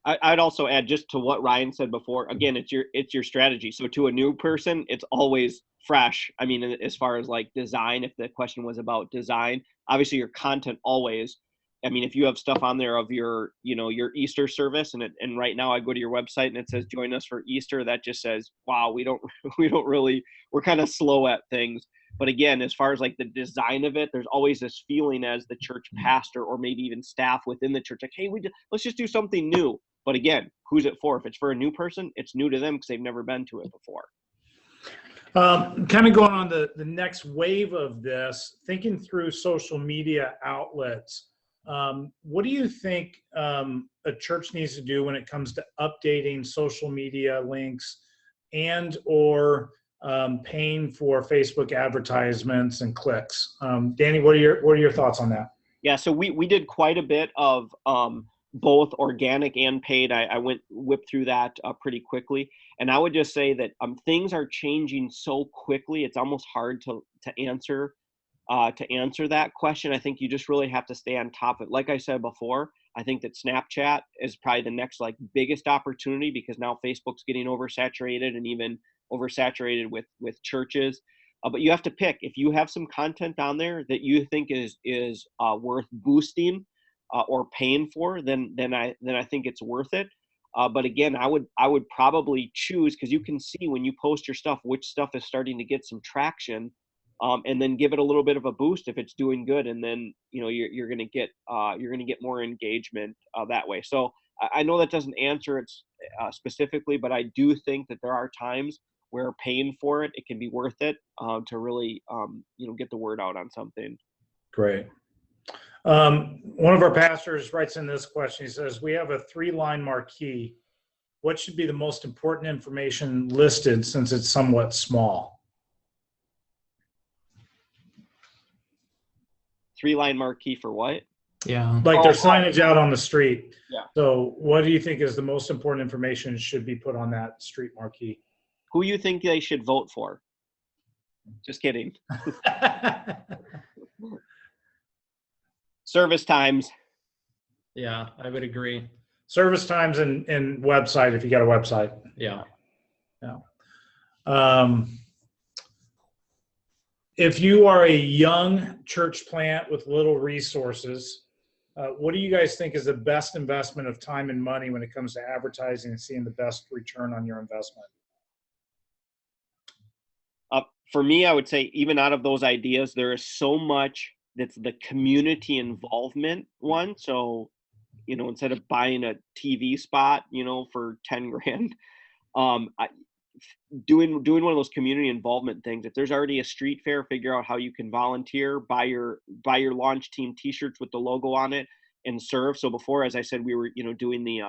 I'd also add, just to what Ryan said before, again, it's your strategy. So to a new person, it's always fresh. I mean, as far as like design, if the question was about design, obviously your content always, I mean, if you have stuff on there of your Easter service, and right now I go to your website and it says join us for Easter, that just says, wow, we don't really, we're kind of slow at things. But again, as far as like the design of it, there's always this feeling as the church pastor or maybe even staff within the church, like, hey, let's just do something new. But again, who's it for? If it's for a new person, it's new to them because they've never been to it before. Kind of going on the next wave of this, thinking through social media outlets, what do you think a church needs to do when it comes to updating social media links and or paying for Facebook advertisements and clicks? Danny, what are your thoughts on that? Yeah, so we did quite a bit of both organic and paid. I whipped through that pretty quickly, and I would just say that things are changing so quickly. It's almost hard to answer that question. I think you just really have to stay on top of it. Like I said before, I think that Snapchat is probably the next like biggest opportunity, because now Facebook's getting oversaturated, and even oversaturated with churches. But you have to pick. If you have some content on there that you think is worth boosting or paying for, then I think it's worth it. But again, I would probably choose, because you can see when you post your stuff which stuff is starting to get some traction, and then give it a little bit of a boost if it's doing good, and then you're going to get more engagement that way. So I know that doesn't answer it specifically, but I do think that there are times where paying for it can be worth it to really get the word out on something. Great. One of our pastors writes in this question. He says, we have a 3-line marquee. What should be the most important information listed since it's somewhat small? 3-line marquee for what? Yeah. Like their signage out on the street. Yeah. So what do you think is the most important information should be put on that street marquee? Who you think they should vote for? Just kidding. Service times. Yeah, I would agree. Service times and website, if you got a website. Yeah. If you are a young church plant with little resources, what do you guys think is the best investment of time and money when it comes to advertising and seeing the best return on your investment? For me, I would say even out of those ideas, there is so much that's the community involvement one. So, instead of buying a TV spot, for 10 grand, doing one of those community involvement things. If there's already a street fair, figure out how you can volunteer, buy your launch team t-shirts with the logo on it and serve. So before, as I said, we were, doing the,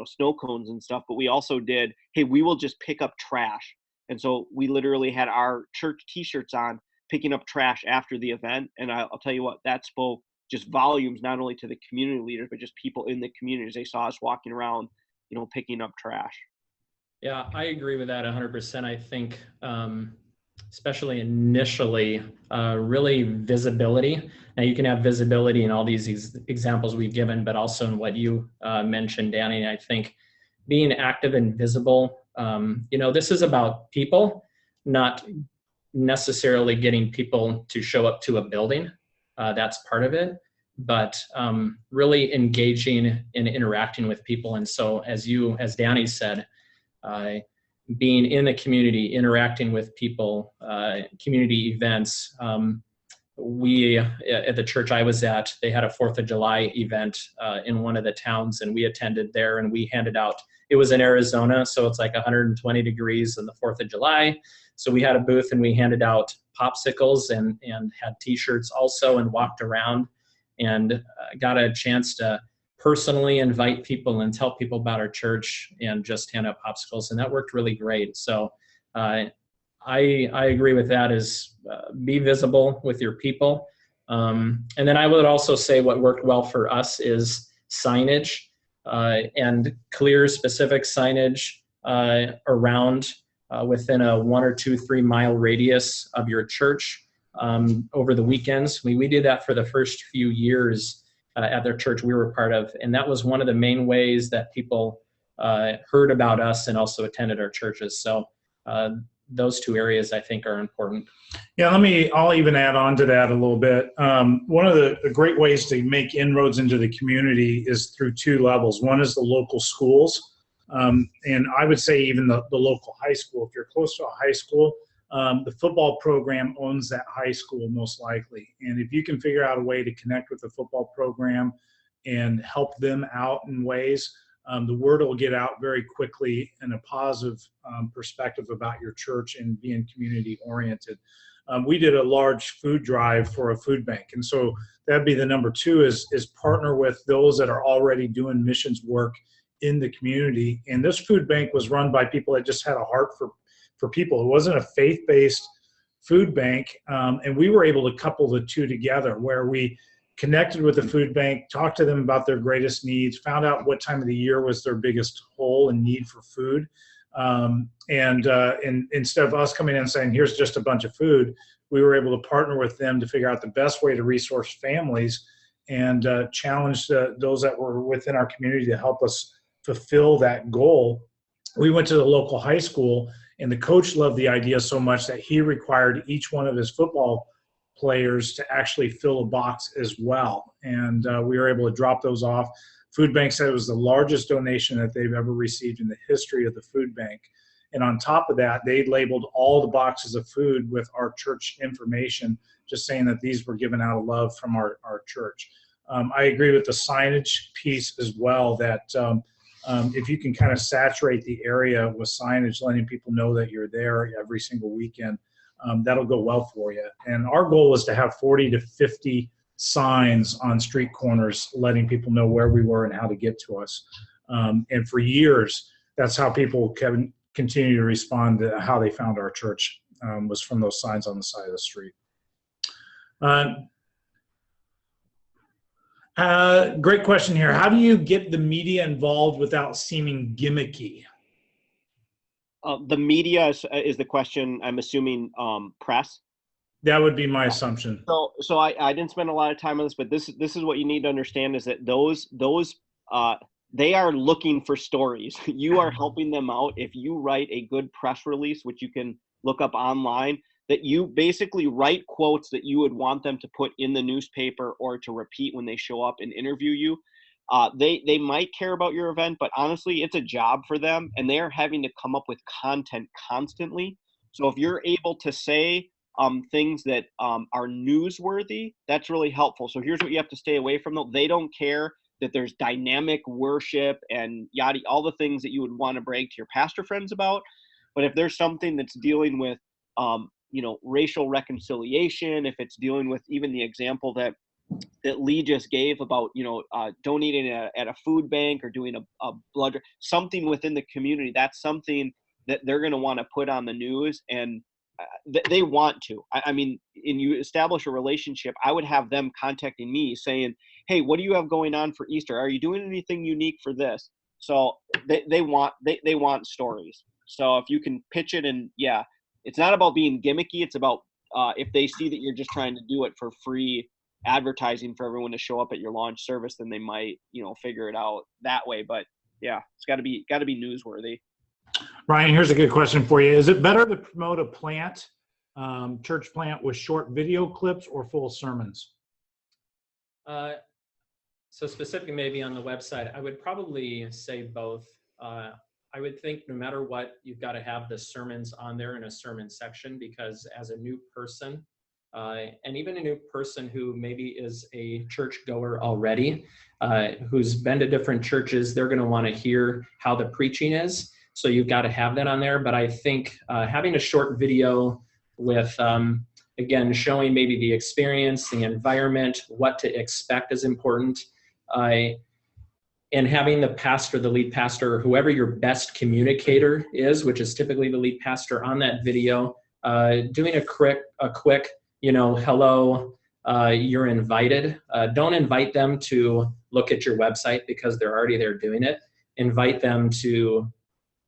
snow cones and stuff, but we also did, hey, we will just pick up trash. And so we literally had our church t-shirts on, picking up trash after the event. And I'll tell you what, that spoke just volumes, not only to the community leaders, but just people in the communities. They saw us walking around, picking up trash. Yeah, I agree with that 100%. I think especially initially, really visibility. Now you can have visibility in all these examples we've given, but also in what you mentioned, Danny. I think being active and visible, this is about people, not necessarily getting people to show up to a building. That's part of it, but really engaging and interacting with people. And so as Danny said, being in the community, interacting with people, community events. We, at the church I was at, they had a 4th of July event in one of the towns, and we attended there, and we handed out, it was in Arizona, so it's like 120 degrees on the 4th of July. So we had a booth and we handed out popsicles and had t-shirts also, and walked around and got a chance to personally invite people and tell people about our church and just hand out popsicles, and that worked really great. So I agree with that, is be visible with your people. And then I would also say what worked well for us is signage and clear, specific signage around within a 1 or 2, 3 mile radius of your church over the weekends. We did that for the first few years at their church we were part of, and that was one of the main ways that people heard about us and also attended our churches. So those 2 areas I think are important. Yeah, I'll even add on to that a little bit. One of the great ways to make inroads into the community is through 2 levels. One is the local schools, and I would say even the local high school. If you're close to a high school, the football program owns that high school most likely. And if you can figure out a way to connect with the football program and help them out in ways, the word will get out very quickly in a positive perspective about your church and being community oriented. We did a large food drive for a food bank. And so that'd be the number 2 is partner with those that are already doing missions work in the community. And this food bank was run by people that just had a heart for people. It wasn't a faith-based food bank. And we were able to couple the 2 together, where we connected with the food bank, talked to them about their greatest needs, found out what time of the year was their biggest hole and need for food. And instead of us coming in and saying, here's just a bunch of food, we were able to partner with them to figure out the best way to resource families and challenge those that were within our community to help us fulfill that goal. We went to the local high school, and the coach loved the idea so much that he required each one of his football players to actually fill a box as well. And we were able to drop those off. Food Bank said it was the largest donation that they've ever received in the history of the food bank. And on top of that, they labeled all the boxes of food with our church information, just saying that these were given out of love from our church. I agree with the signage piece as well, that if you can kind of saturate the area with signage, letting people know that you're there every single weekend, that'll go well for you. And our goal was to have 40 to 50 signs on street corners letting people know where we were and how to get to us. And for years, that's how people can continue to respond to how they found our church, was from those signs on the side of the street. Great question here. How do you get the media involved without seeming gimmicky? The media is the question. I'm assuming press. That would be my assumption. So I didn't spend a lot of time on this, but this is what you need to understand, is that those they are looking for stories. You are helping them out. If you write a good press release, which you can look up online, that you basically write quotes that you would want them to put in the newspaper or to repeat when they show up and interview you. They might care about your event, but honestly, it's a job for them, and they're having to come up with content constantly. So if you're able to say things that are newsworthy, that's really helpful. So here's what you have to stay away from, though. They don't care that there's dynamic worship and yada, all the things that you would want to brag to your pastor friends about. But if there's something that's dealing with, racial reconciliation, if it's dealing with even the example that Lee just gave about, donating at a food bank or doing a blood, something within the community, that's something that they're going to want to put on the news, and they want to. I mean, and you establish a relationship, I would have them contacting me saying, hey, what do you have going on for Easter? Are you doing anything unique for this? So they want stories. So if you can pitch it, and it's not about being gimmicky. It's about if they see that you're just trying to do it for free advertising for everyone to show up at your launch service, then they might, figure it out that way. But yeah, it's got to be newsworthy. Ryan, here's a good question for you. Is it better to promote a church plant with short video clips or full sermons? So specifically maybe on the website, I would probably say both. I would think no matter what, you've got to have the sermons on there in a sermon section, because as a new person, and even a new person who maybe is a church goer already, who's been to different churches, they're going to want to hear how the preaching is. So you've got to have that on there. But I think having a short video with, again, showing maybe the experience, the environment, what to expect is important. And having the pastor, the lead pastor, whoever your best communicator is, which is typically the lead pastor on that video, doing a quick, hello, you're invited. Don't invite them to look at your website because they're already there doing it. Invite them to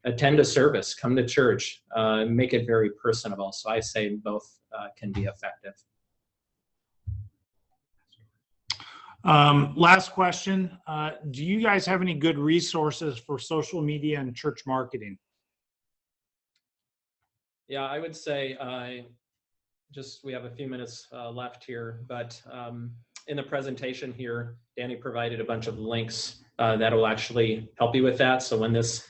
attend a service, come to church, make it very personable. So I say both can be effective. Last question. Do you guys have any good resources for social media and church marketing? Yeah, I would say we have a few minutes left here, but in the presentation here, Danny provided a bunch of links that will actually help you with that. So when this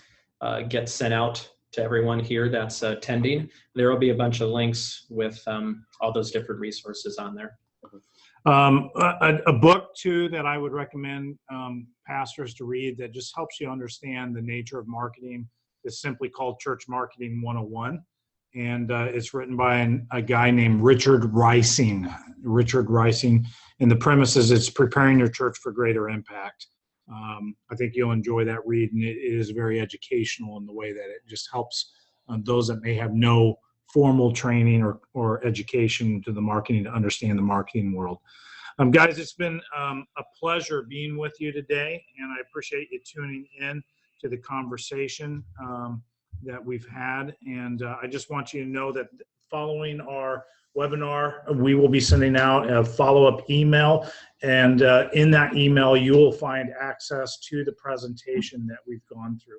gets sent out to everyone here that's attending, there will be a bunch of links with all those different resources on there. A book too that I would recommend pastors to read that just helps you understand the nature of marketing is simply called Church Marketing 101. And it's written by a guy named Richard Rising. And the premise is it's preparing your church for greater impact. I think you'll enjoy that read, and it is very educational in the way that it just helps those that may have no formal training or education to the marketing to understand the marketing world. Guys, it's been a pleasure being with you today, and I appreciate you tuning in to the conversation that we've had. And I just want you to know that following our webinar, we will be sending out a follow-up email, and in that email, you will find access to the presentation that we've gone through.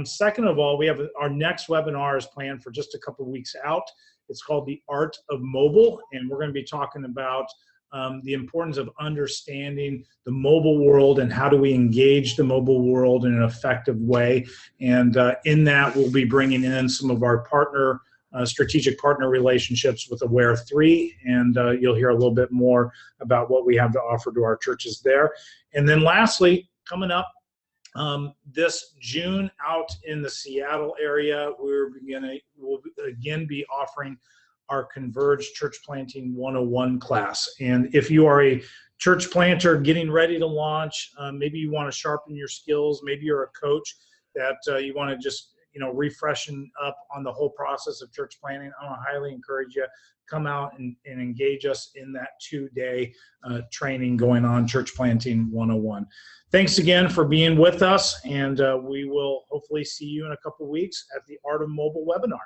Second of all, we have our next webinar is planned for just a couple of weeks out. It's called The Art of Mobile, and we're going to be talking about the importance of understanding the mobile world and how do we engage the mobile world in an effective way. And in that, we'll be bringing in some of our strategic partner relationships with Aware3, and you'll hear a little bit more about what we have to offer to our churches there. And then lastly, coming up, this June out in the Seattle area, we'll again be offering our Converge Church Planting 101 class. And if you are a church planter getting ready to launch, maybe you want to sharpen your skills, maybe you're a coach that you want to just refreshen up on the whole process of church planting, I want to highly encourage you, come out and engage us in that 2-day training going on, Church Planting 101. Thanks again for being with us, and we will hopefully see you in a couple of weeks at the Art of Mobile webinar.